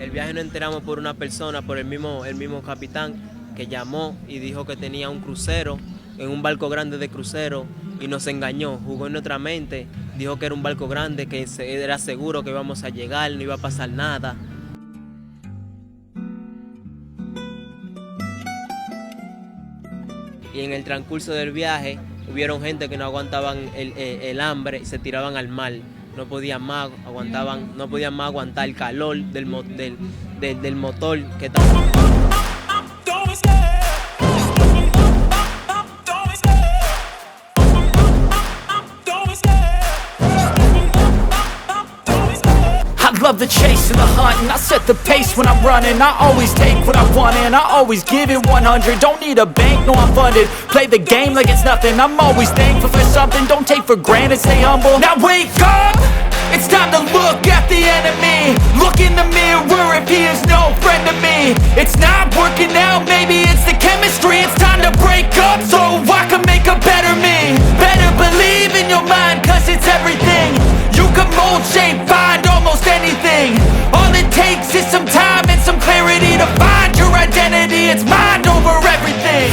El viaje nos enteramos por una persona, por el mismo capitán, que llamó y dijo que tenía un crucero, en un barco grande de crucero, y nos engañó, jugó en nuestra mente, dijo que era un barco grande, que era seguro que íbamos a llegar, no iba a pasar nada. Y en el transcurso del viaje hubieron gente que no aguantaban el hambre y se tiraban al mar. No podían más aguantar el calor del motor que estaba. I love the chase and the hunt, and I set the pace when I'm running. I always take what I want and I always give it 100. Don't need a bank, no I'm funded. Play the game like it's nothing. I'm always thankful for something. Don't take for granted, stay humble. Now wake up! It's time to look at the enemy. Look in the mirror if he is no friend to me. It's not working out, maybe it's the chemistry. It's time to break up so I can make a better me. Better believe in your mind, cause it's everything. You can mold, shape, find almost anything. All it takes is some time and some clarity to find your identity. It's mind over everything.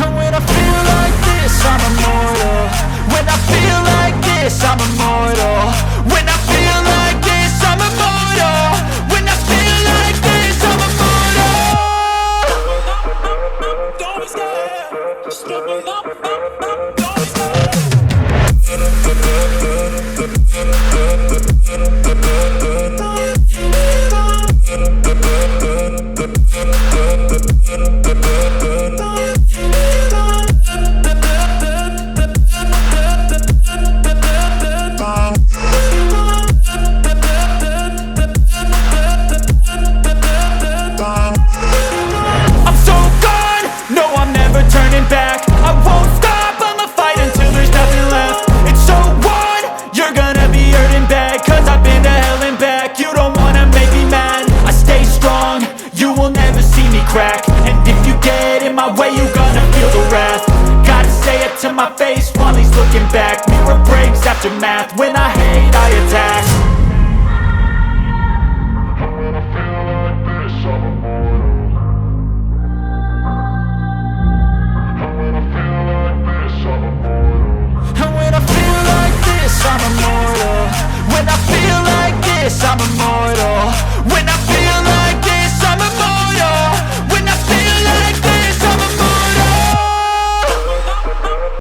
And when I feel like this, I'm immortal. When I feel like this, I'm immortal. When I feel like this, I'm immortal. When I feel like this, I'm immortal. Don't be scared. Just open up. Don't be scared. To my face while he's looking back. Mirror breaks after math. When I hate, I attack. And when I feel like this, I'm immortal. And when I feel like this, I'm immortal. And when I feel like this, I'm immortal. When I feel like this, I'm immortal.